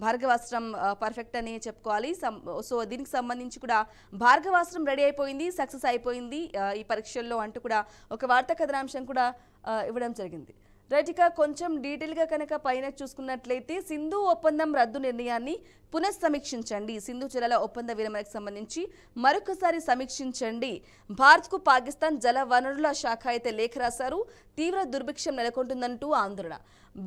భార్గవాస్త్రం పర్ఫెక్ట్ అని చెప్పుకోవాలి. సో దీనికి సంబంధించి కూడా భార్గవాస్త్రం రెడీ అయిపోయింది, సక్సెస్ అయిపోయింది ఈ పరీక్షల్లో అంటూ కూడా ఒక వార్తా కథనాంశం కూడా ఇవ్వడం జరిగింది. రైట్, ఇక కొంచెం డీటెయిల్గా కనుక పైన చూసుకున్నట్లయితే సింధు ఒప్పందం రద్దు నిర్ణయాన్ని పునఃసమీక్షించండి. సింధు జలాల ఒప్పంద విరమణకు సంబంధించి మరొకసారి సమీక్షించండి. భారత్కు పాకిస్తాన్ జల వనరుల శాఖ అయితే లేఖ రాశారు. తీవ్ర దుర్భిక్షం నెలకొంటుందంటూ ఆందోళన.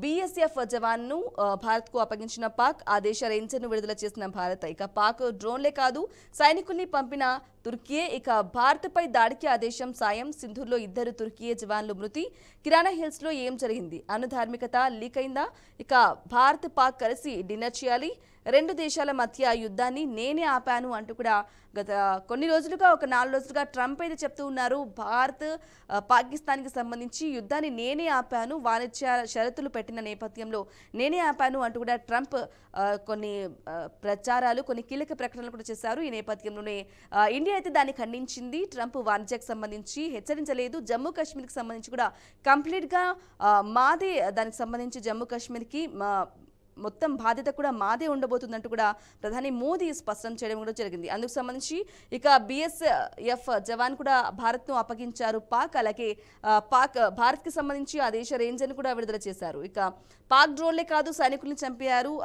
బీఎస్ఎఫ్ జవాన్ను భారత్కు అప్పగించిన పాక్, ఆ దేశ రేంజర్ను విడుదల చేసిన భారత్. ఇక పాక్ డ్రోన్లే కాదు సైనికుల్ని పంపిన తుర్కీయే. ఇక భారత్పై దాడికి ఆ దేశం సాయం. సింధూర్లో 2 తుర్కీయే జవాన్లు మృతి. కిరాణా హిల్స్లో ఏం జరిగింది? అనుధార్మికత లీక్ అయిందా? ఇక భారత్ పాక్ కలిసి డిన్నర్ చేయాలి. 2 దేశాల మధ్య యుద్ధాన్ని నేనే ఆపాను అంటూ కూడా గత కొన్ని రోజులుగా, ఒక 4 రోజులుగా ట్రంప్ అయితే చెప్తూ ఉన్నారు. భారత్ పాకిస్తాన్కి సంబంధించి యుద్ధాన్ని నేనే ఆపాను, వాణిజ్య షరతులు పెట్టిన నేపథ్యంలో నేనే ఆపాను అంటూ కూడా ట్రంప్ కొన్ని ప్రచారాలు, కొన్ని కీలక ప్రకటనలు కూడా చేశారు. ఈ నేపథ్యంలోనే ఇండియా అయితే దాన్ని ఖండించింది. ట్రంప్ వాణిజ్యకు సంబంధించి హెచ్చరించలేదు. జమ్మూ కాశ్మీర్కి సంబంధించి కూడా కంప్లీట్గా మాదే, దానికి సంబంధించి జమ్మూ కాశ్మీర్కి మొత్తం బాధ్యత కూడా మాదే ఉండబోతుందంటూ కూడా ప్రధాని మోదీ స్పష్టం చేయడం కూడా జరిగింది. అందుకు సంబంధించి ఇక బీఎస్ఎఫ్ జవాన్ కూడా భారత్ను అప్పగించారు పాక్. అలాగే భారత్కి సంబంధించి ఆ దేశ రేంజర్ను కూడా విడుదల చేశారు. ఇక పాక్ డ్రోన్లే కాదు సైనికుల్ని చంపారు.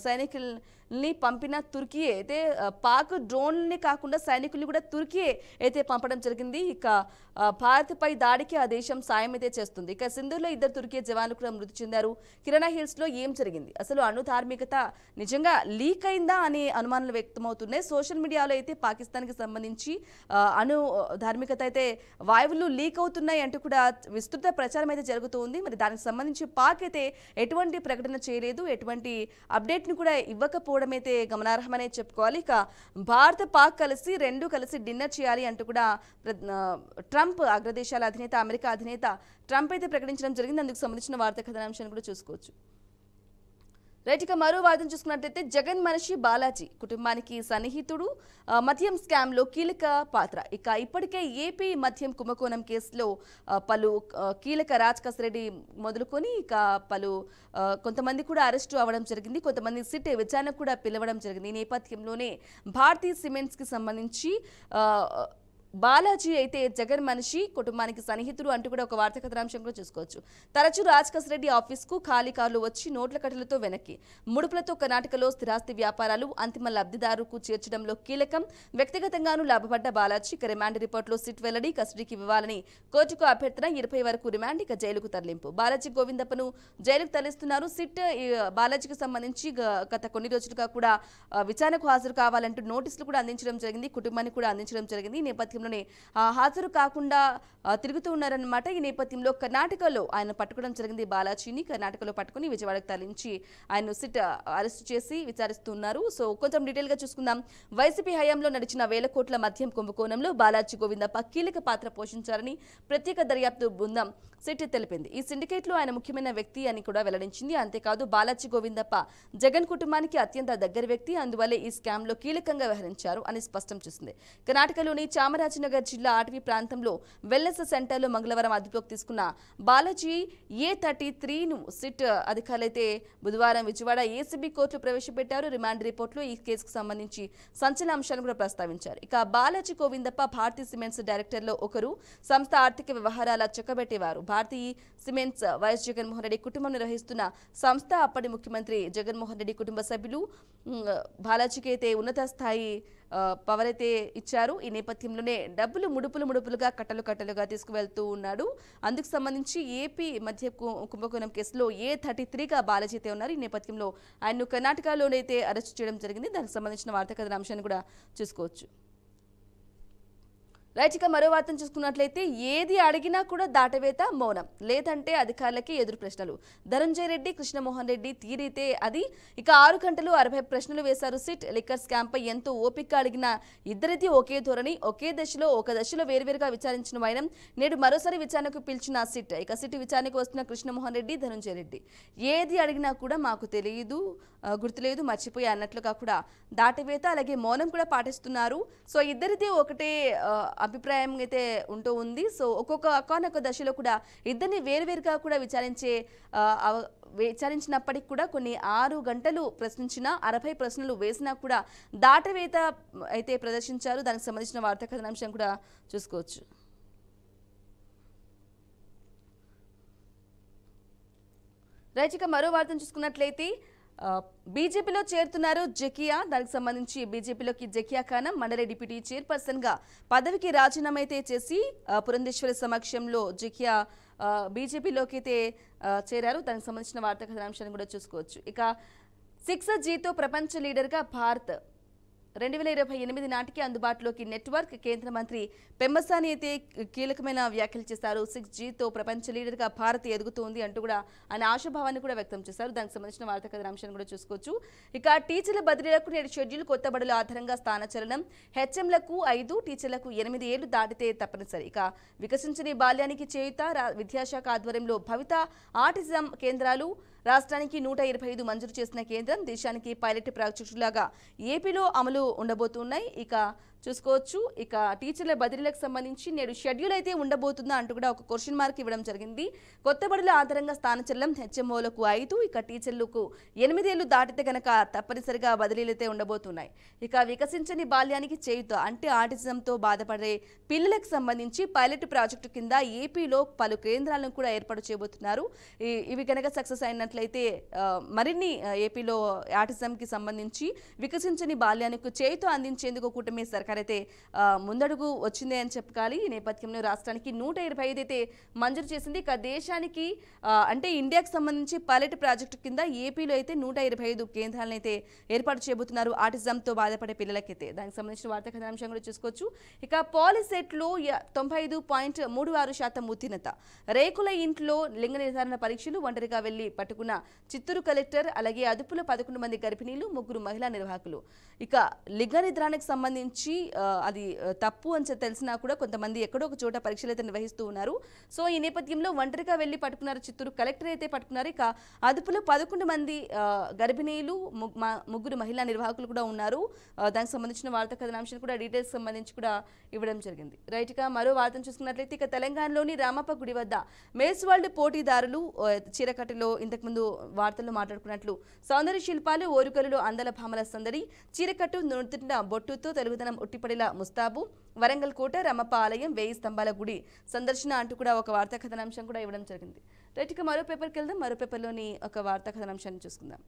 సైనికుల్ని పంపిన తుర్కీయే అయితే, పాక్ డ్రోన్లని కాకుండా సైనికుల్ని కూడా తుర్కీయే అయితే పంపడం జరిగింది. ఇక భారత్పై దాడికి ఆ దేశం సాయం అయితే చేస్తుంది. ఇక సింధూర్లో 2 తుర్కీ జవాన్లు కూడా మృతి చెందారు. కిరాణా హిల్స్లో ఏం జరిగింది? అసలు అణుధార్మికత నిజంగా లీక్ అయిందా అనే అనుమానాలు వ్యక్తమవుతున్నాయి. సోషల్ మీడియాలో అయితే పాకిస్తాన్కి సంబంధించి ధార్మికత అయితే వాయువులు లీక్ అవుతున్నాయి అంటూ కూడా విస్తృత ప్రచారం అయితే జరుగుతుంది. మరి దానికి సంబంధించి పాక్ అయితే ఎటువంటి ప్రకటన చేయలేదు, ఎటువంటి అప్డేట్ని కూడా ఇవ్వకపోవడం అయితే గమనార్హమనే చెప్పుకోవాలి. ఇక భారత్ పాక్ కలిసి 2 కలిసి డిన్నర్ చేయాలి అంటూ కూడా ట్రంప్, అగ్రదేశాల అధినేత, అమెరికా అధినేత ట్రంప్ అయితే ప్రకటించడం జరిగింది. అందుకు సంబంధించిన వార్తా కథనాంశాన్ని కూడా చూసుకోవచ్చు. రైట్, ఇక మరో వార్తను చూసుకున్నట్లయితే జగన్ మనిషి బాలాజీ కుటుంబానికి సన్నిహితుడు, మద్యం స్కామ్లో కీలక పాత్ర. ఇక ఇప్పటికే ఏపీ మద్యం కుంభకోణం కేసులో పలు కీలక రాజకస్రెడ్డి మొదలుకొని ఇక పలు కొంతమంది కూడా అరెస్టు అవ్వడం జరిగింది. కొంతమంది సిట్ విచారణకు కూడా పిలవడం జరిగింది. ఈ నేపథ్యంలోనే భారతీ సిమెంట్స్కి సంబంధించి బాలాజీ అయితే జగన్ మనిషి, కుటుంబానికి సన్నిహితుడు అంటూ కూడా ఒక వార్తా కథనాంశం కూడా చూసుకోవచ్చు. తరచూ రాజకస్రెడ్డి ఆఫీస్కు ఖాళీ కార్లు వచ్చి నోట్ల కట్టలతో వెనక్కి, ముడుపులతో కర్ణాటకలో స్థిరాస్తి వ్యాపారాలు, అంతిమ లబ్ధిదారుకు చేర్చడంలో కీలకం. వ్యక్తిగతంగానూ లాభపడ్డ బాలాజీ ఇక రిమాండ్ రిపోర్టులో సిట్ వెల్లడి, కస్టడీకి ఇవ్వాలని కోర్టుకు అభ్యర్థన. 20 వరకు రిమాండ్, ఇక జైలుకు తరలింపు. బాలాజీ గోవిందప్పను జైలుకు తరలిస్తున్నారు. సిట్ బాలాజీకి సంబంధించి గత కొన్ని రోజులుగా కూడా విచారణకు హాజరు కావాలంటూ నోటీసులు కూడా అందించడం జరిగింది. కుటుంబానికి కూడా అందించడం జరిగింది. ఈ నేపథ్యంలోనే హాజరు కాకుండా తిరుగుతూ ఉన్నారన్నమాట. ఈ నేపథ్యంలో కర్ణాటకలో ఆయన పట్టుకోవడం జరిగింది. బాలాజీని కర్ణాటకలో పట్టుకుని విజయవాడకు తరలించి ఆయన సిట్ అరెస్ట్ చేసి విచారిస్తున్నారు. సో కొంచెం డీటెయిల్గా చూసుకుందాం. వైసీపీ హయాంలో నడిచిన 1000 కోట్ల మద్యం కుంభకోణంలో బాలాజీ గోవిందప్ప కీలక పాత్ర పోషించారని ప్రత్యేక దర్యాప్తు బృందం సిట్ తెలిపింది. ఈ సిండికేట్లో ఆయన ముఖ్యమైన వ్యక్తి అని కూడా వెల్లడించింది. అంతేకాదు బాలాజీ గోవిందప్ప జగన్ కుటుంబానికి అత్యంత దగ్గర వ్యక్తి, అందువల్లే ఈ స్కామ్లో కీలకంగా వ్యవహరించారు అని స్పష్టం చేసింది. కర్ణాటకలోని చామరాజనగర్ జిల్లా అటవీ ప్రాంతంలో వెల్నెస్ సెంటర్లో మంగళవారం అదుపులోకి తీసుకున్న బాలాజీ A33ను సిట్ అధికారులైతే బుధవారం విజయవాడ ఏసీబీ కోర్టులో ప్రవేశపెట్టారు. రిమాండ్ రిపోర్టులో ఈ కేసుకు సంబంధించి సంచలన అంశాలను కూడా ప్రస్తావించారు. ఇక బాలాజీ గోవిందప్ప భారతీ సిమెంట్స్ డైరెక్టర్లో ఒకరు, సంస్థ ఆర్థిక వ్యవహారాల చక్కబెట్టేవారు. భారతీ సిమెంట్స్ వైఎస్ జగన్మోహన్ రెడ్డి కుటుంబం నిర్వహిస్తున్న సంస్థ. అప్పటి ముఖ్యమంత్రి జగన్మోహన్ రెడ్డి కుటుంబ సభ్యులు బాలాజీకి అయితే ఉన్నత స్థాయి పవర్ అయితే ఇచ్చారు. ఈ నేపథ్యంలోనే డబ్బులు ముడుపులుగా కట్టలుగా తీసుకువెళ్తూ ఉన్నాడు. అందుకు సంబంధించి ఏపీ మధ్య కుంభకోణం కేసులో A33గా బాలాజీ అయితే ఉన్నారు. ఈ నేపథ్యంలో ఆయన్ను కర్ణాటకలోనైతే అరెస్ట్ చేయడం జరిగింది. దానికి సంబంధించిన వార్తా కథనాంశాన్ని కూడా చూసుకోవచ్చు. రైట్, ఇక మరో వార్తను చూసుకున్నట్లయితే ఏది అడిగినా కూడా దాటవేత, మౌనం, లేదంటే అధికారులకి ఎదురు ప్రశ్నలు. ధనంజయ్ రెడ్డి, కృష్ణమోహన్ రెడ్డి తీరితే అది. ఇక 6 గంటలు 60 ప్రశ్నలు వేశారు సిట్. లిక్కర్ స్కామ్ పై ఎంతో ఓపిక అడిగిన ఇద్దరిది ఒకే ధోరణి, ఒక దశలో వేరువేరుగా విచారించిన వైనం. నేడు మరోసారి విచారణకు పిలిచిన సిట్. ఇక సిట్ విచారణకు వస్తున్న కృష్ణమోహన్ రెడ్డి, ధనంజయ్ రెడ్డి ఏది అడిగినా కూడా మాకు తెలియదు, గుర్తులేదు, మర్చిపోయా అన్నట్లుగా కూడా దాటవేత అలాగే మౌనం కూడా పాటిస్తున్నారు. సో ఇద్దరిది ఒకటే అభిప్రాయం అయితే ఉంటూ ఉంది. సో ఒక్కొక్క దశలో కూడా ఇద్దరిని వేరువేరుగా కూడా విచారించినప్పటికీ కూడా కొన్ని 6 గంటలు ప్రశ్నించినా, 60 ప్రశ్నలు వేసినా కూడా దాటవేత అయితే ప్రదర్శించారు. దానికి సంబంధించిన వార్తా కథనాంశం కూడా చూసుకోవచ్చు. రైట్, ఇక మరో వార్తను చూసుకున్నట్లయితే బీజేపీలో చేరుతున్నారు జకియా. దానికి సంబంధించి బీజేపీలోకి జకియా ఖానం మండలి డిప్యూటీ చైర్పర్సన్ గా పదవికి రాజీనామా అయితే చేసి పురంధేశ్వరి సమక్షంలో జకియా బీజేపీలోకి అయితే చేరారు. దానికి సంబంధించిన వార్తా కథనాంశాన్ని కూడా చూసుకోవచ్చు. ఇక 6Gతో ప్రపంచ లీడర్గా భారత్ 2028 నాటికి అందుబాటులోకి నెట్వర్క్. కేంద్ర మంత్రి పెమ్మసాని అయితే కీలకమైన వ్యాఖ్యలు చేశారు. 6Gతో ప్రపంచ లీడర్గా భారత్ ఎదుగుతోంది అంటూ కూడా ఆయన ఆశాభావాన్ని కూడా వ్యక్తం చేశారు. దానికి సంబంధించిన వార్తా కథనాంశాన్ని కూడా చూసుకోవచ్చు. ఇక టీచర్ల బదిలీలకు నేడు షెడ్యూల్. కొత్త బడుల ఆధారంగా స్థానచలనం. హెచ్ఎంలకు 5, టీచర్లకు 8 ఏళ్లు దాటితే తప్పనిసరి. ఇక వికసించని బాల్యానికి చేయుత. విద్యాశాఖ ఆధ్వర్యంలో భవిత ఆటిజం కేంద్రాలు. రాష్ట్రానికి 125 మంజూరు చేసిన కేంద్రం. దేశానికి పైలట్ ప్రాజెక్టులాగా ఏపీలో అమలు ఉండబోతున్నాయి. ఇక చూసుకోవచ్చు. ఇక టీచర్ల బదిలీలకు సంబంధించి నేడు షెడ్యూల్ అయితే ఉండబోతుందా అంటూ కూడా ఒక క్వశ్చన్ మార్క్ ఇవ్వడం జరిగింది. కొత్త బడుల ఆధారంగా స్థానచలనం. హెచ్ఎంఓలకు 5, ఇక టీచర్లకు 8 ఏళ్లు దాటితే కనుక తప్పనిసరిగా బదిలీలు అయితే ఉండబోతున్నాయి. ఇక వికసించని బాల్యానికి చేయుత అంటే ఆటిజంతో బాధపడే పిల్లలకు సంబంధించి పైలట్ ప్రాజెక్టు కింద ఏపీలో పలు కేంద్రాలను కూడా ఏర్పాటు చేయబోతున్నారు. ఇవి కనుక సక్సెస్ అయినట్లయితే మరిన్ని ఏపీలో ఆటిజంకి సంబంధించి వికసించని బాల్యానికి చేయుత అందించేందుకు కూటమి సర్కార్ అయితే ముందడుగు వచ్చింది అని చెప్పాలి. ఈ నేపథ్యంలో రాష్ట్రానికి 125 అయితే మంజూరు చేసింది. ఇక దేశానికి అంటే ఇండియాకి సంబంధించి పైలట్ ప్రాజెక్టు కింద ఏపీలో అయితే 125 కేంద్రాలను అయితే ఏర్పాటు చేయబోతున్నారు ఆటిజంతో బాధపడే పిల్లలకైతే. దానికి సంబంధించిన వార్తా కథనాంశం కూడా చూసుకోవచ్చు. ఇక పాలిసెట్లో 95.36% ఉత్తీర్ణత. రేకుల ఇంట్లో లింగ నిర్ధారణ పరీక్షలు. ఒంటరిగా వెళ్లి పట్టుకున్న చిత్తూరు కలెక్టర్. అలాగే అదుపులో 11 మంది గర్భిణీలు, 3 మహిళా నిర్వాహకులు. ఇక లింగ నిర్ధారణకు సంబంధించి అది తప్పు అని తెలిసినా కూడా కొంతమంది ఎక్కడో ఒక చోట పరీక్షలు అయితే నిర్వహిస్తూ ఉన్నారు. సో ఈ నేపథ్యంలో ఒంటరిగా వెళ్లి పట్టుకున్నారు చిత్తూరు కలెక్టర్ అయితే పట్టుకున్నారు. ఇక అదుపులో 11 మంది గర్భిణీలు, 3 మహిళా నిర్వాహకులు కూడా ఉన్నారు. దానికి సంబంధించిన వార్తా కథనాంశాన్ని కూడా డీటెయిల్స్ సంబంధించి కూడా ఇవ్వడం జరిగింది. రైట్, ఇక మరో వార్తను చూసుకున్నట్లయితే ఇక తెలంగాణలోని రామప్ప గుడి వద్ద మేస్ వరల్డ్ పోటీదారులు చీరకట్టులో ఇంతకుముందు వార్తల్లో మాట్లాడుకున్నట్లు సౌందర్య శిల్పాలు, ఓరుకలు, అందల భామల సందడి, చీరకట్టు, నుదుటిన బొట్టుతో తెలుగుదనం ఉట్టిపడిల ముస్తాబు, వరంగల్ కోట, రమప్ప ఆలయం, 1000 స్తంభాల గుడి సందర్శన అంటూ కూడా ఒక వార్తా కథనాంశం కూడా ఇవ్వడం జరిగింది. రైట్, ఇక మరో పేపర్కి వెళ్దాం. మరో పేపర్లోని ఒక వార్తా కథనాంశాన్ని చూసుకుందాం.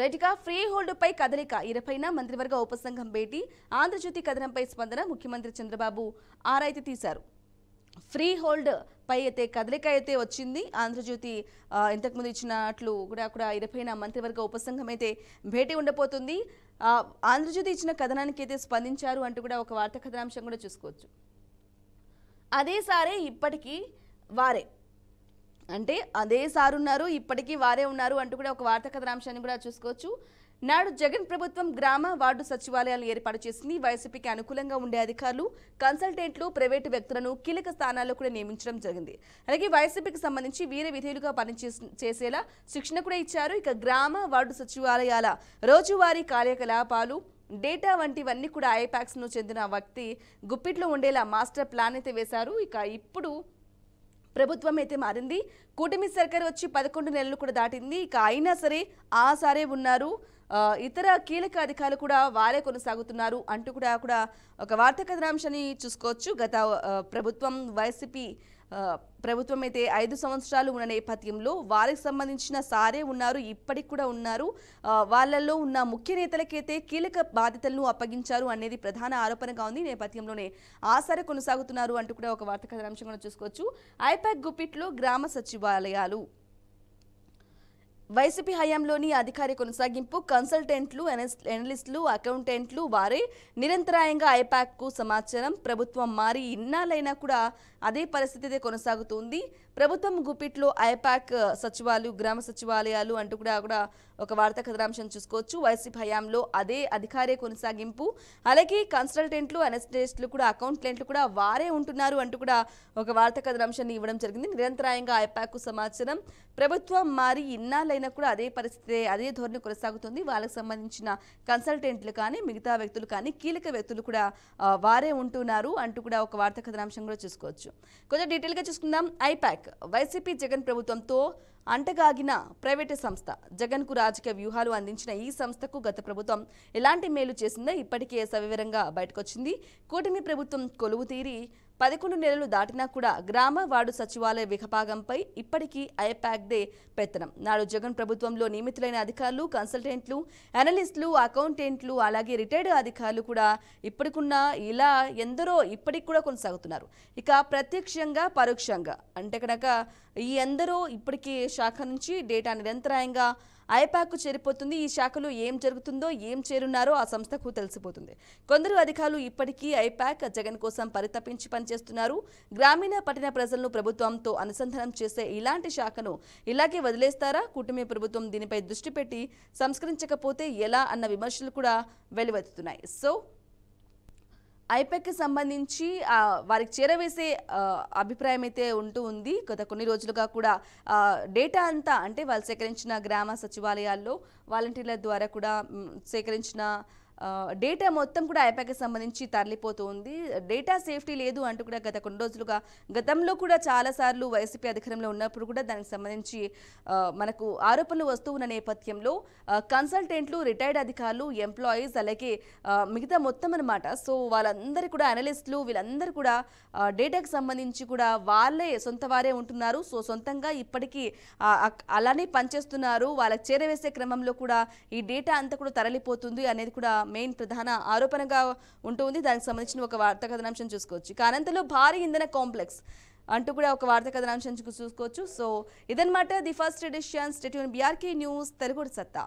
రైట్గా ఫ్రీ హోల్డ్ పై కదలిక. 20న మంత్రివర్గ ఉపసంఘం భేటీ. ఆంధ్రజ్యోతి కథనంపై స్పందన. ముఖ్యమంత్రి చంద్రబాబు ఆరైతే తీశారు. ఫ్రీ హోల్డ్ పై అయితే కదలిక అయితే వచ్చింది. ఆంధ్రజ్యోతి ఇంతకుముందు ఇచ్చినట్లు కూడా 20న మంత్రివర్గ ఉపసంఘం అయితే భేటీ ఉండబోతుంది. ఆంధ్రజ్యోతి ఇచ్చిన కథనానికి అయితే స్పందించారు అంటూ కూడా ఒక వార్తా కథనాంశం కూడా చూసుకోవచ్చు. అదే సారే ఇప్పటికీ వారే అంటే అదే సార్ ఉన్నారు, ఇప్పటికీ వారే ఉన్నారు అంటూ కూడా ఒక వార్తా కథనాంశాన్ని కూడా చూసుకోవచ్చు. నాడు జగన్ ప్రభుత్వం గ్రామ వార్డు సచివాలయాలను ఏర్పాటు చేసింది. వైసీపీకి అనుకూలంగా ఉండే అధికారులు, కన్సల్టెంట్లు, ప్రైవేటు వ్యక్తులను కీలక స్థానాల్లో కూడా నియమించడం జరిగింది. అలాగే వైసీపీకి సంబంధించి వీరే విధేయులుగా పనిచేసేలా శిక్షణ కూడా ఇచ్చారు. ఇక గ్రామ వార్డు సచివాలయాల రోజువారీ కార్యకలాపాలు, డేటా వంటివన్నీ కూడా ఐపాక్స్ ను చెందిన వ్యక్తి గుప్పిట్లో ఉండేలా మాస్టర్ ప్లాన్ అయితే వేశారు. ఇక ఇప్పుడు ప్రభుత్వం అయితే మారింది. కూటమి సర్కార్ వచ్చి 11 నెలలు కూడా దాటింది. ఇక అయినా సరే ఆ సారే ఉన్నారు, ఇతర కీలక అధికారులు కూడా వారే కొనసాగుతున్నారు అంటూ కూడా ఒక వార్తా కథనాంశాన్ని చూసుకోవచ్చు. గత ప్రభుత్వం వైసీపీ ప్రభుత్వం అయితే 5 సంవత్సరాలు ఉన్న నేపథ్యంలో వారికి సంబంధించిన సారే ఉన్నారు, ఇప్పటికి కూడా ఉన్నారు. వాళ్ళల్లో ఉన్న ముఖ్య నేతలకైతే కీలక బాధ్యతలను అప్పగించారు అనేది ప్రధాన ఆరోపణగా ఉంది. నేపథ్యంలోనే ఆ సారే కొనసాగుతున్నారు అంటూ కూడా ఒక వార్తా కథనాంశం కూడా చూసుకోవచ్చు. ఐపాక్ గుప్పిట్లో గ్రామ సచివాలయాలు. వైసీపీ హయాంలోని అధికారి కొనసాగింపు. కన్సల్టెంట్లు, ఎనలిస్టులు, అకౌంటెంట్లు వారే నిరంతరాయంగా ఐపాక్కు సమాచారం. ప్రభుత్వం మారి ఇన్నాళ్ళైనా కూడా అదే పరిస్థితి కొనసాగుతుంది. ప్రభుత్వం గుప్పిట్లో ఐపాక్ సచివాలయాలు, గ్రామ సచివాలయాలు అంటూ కూడా ఒక వార్తా కథనాంశం చూసుకోవచ్చు. వైసీపీ హయాంలో అదే అధికారే కొనసాగింపు. అలాగే కన్సల్టెంట్లు, అనలిస్టులు కూడా, అకౌంటెంట్లు కూడా వారే ఉంటున్నారు అంటూ కూడా ఒక వార్తా కథనాంశాన్ని ఇవ్వడం జరిగింది. నిరంతరాయంగా ఐపాక్కు సమాచారం. ప్రభుత్వం మారి ఇన్నాళ్ళైనా కూడా అదే పరిస్థితి, అదే ధోరణి కొనసాగుతుంది. వాళ్ళకి సంబంధించిన కన్సల్టెంట్లు కానీ, మిగతా వ్యక్తులు కానీ, కీలక వ్యక్తులు కూడా వారే ఉంటున్నారు అంటూ కూడా ఒక వార్తా కథనాంశం కూడా చూసుకోవచ్చు. కొంచెం డీటెయిల్గా చూసుకుందాం. ఐపాక్ వైసీపీ జగన్ ప్రభుత్వంతో అంటగాగిన ప్రైవేటు సంస్థ. జగన్కు రాజకీయ వ్యూహాలు అందించిన ఈ సంస్థకు గత ప్రభుత్వం ఎలాంటి మేలు చేసిందో ఇప్పటికే సవివరంగా బయటకొచ్చింది. కూటమి ప్రభుత్వం కొలువు తీరి 11 నెలలు దాటినా కూడా గ్రామ వార్డు సచివాలయ విభాగంపై ఇప్పటికీ ఐపాక్దే పెత్తనం. నాడు జగన్ ప్రభుత్వంలో నియమితులైన అధికారులు, కన్సల్టెంట్లు, అనలిస్టులు, అకౌంటెంట్లు, అలాగే రిటైర్డ్ అధికారులు కూడా ఇప్పటికున్న ఇలా ఎందరో ఇప్పటికి కూడా కొనసాగుతున్నారు. ఇక ప్రత్యక్షంగా పరోక్షంగా అంటే కనుక ఈ ఎందరో ఇప్పటికీ శాఖ నుంచి డేటా నిరంతరాయంగా ఐపాక్కు చేరిపోతుంది. ఈ శాఖలో ఏం జరుగుతుందో, ఏం చేరున్నారో ఆ సంస్థకు తెలిసిపోతుంది. కొందరు అధికారులు ఇప్పటికీ ఐపాక్ జగన్ కోసం పరితపించి పనిచేస్తున్నారు. గ్రామీణ పట్టణ ప్రజలను ప్రభుత్వంతో అనుసంధానం చేసే ఇలాంటి శాఖను ఇలాగే వదిలేస్తారా? కూటమి ప్రభుత్వం దీనిపై దృష్టి పెట్టి సంస్కరించకపోతే ఎలా అన్న విమర్శలు కూడా వెలువెత్తుతున్నాయి. సో ఐపాక్కి సంబంధించి వారికి చేరవేసే అభిప్రాయం అయితే ఉంటూ ఉంది. గత కొన్ని రోజులుగా కూడా డేటా అంతా అంటే వాళ్ళు సేకరించిన గ్రామ సచివాలయాల్లో వాలంటీర్ల ద్వారా కూడా సేకరించిన డేటా మొత్తం కూడా ఐపాక్కి సంబంధించి తరలిపోతూ ఉంది. డేటా సేఫ్టీ లేదు అంటూ కూడా గత కొన్ని రోజులుగా గతంలో కూడా చాలాసార్లు వైసీపీ అధికారంలో ఉన్నప్పుడు కూడా దానికి సంబంధించి మనకు ఆరోపణలు వస్తూ ఉన్న నేపథ్యంలో కన్సల్టెంట్లు, రిటైర్డ్ అధికారులు, ఎంప్లాయీస్ అలాగే మిగతా మొత్తం అనమాట. సో వాళ్ళందరూ కూడా అనలిస్టులు వీళ్ళందరూ కూడా డేటాకి సంబంధించి కూడా వాళ్ళే సొంత వారే ఉంటున్నారు. సో సొంతంగా ఇప్పటికీ అలానే పనిచేస్తున్నారు. వాళ్ళకి చేరవేసే క్రమంలో కూడా ఈ డేటా అంతా కూడా తరలిపోతుంది అనేది కూడా మెయిన్ ప్రధాన ఆరోపణగా ఉంటుంది. దానికి సంబంధించిన ఒక వార్తా కథనాంశం చూసుకోవచ్చు. ఇక అనంతలో భారీ ఇంధన కాంప్లెక్స్ అంటూ కూడా ఒక వార్తా కథనాంశం చూసుకోవచ్చు. సో ఇదన్నమాట the first edition. Stay tune BRK news Telugu సత్తా.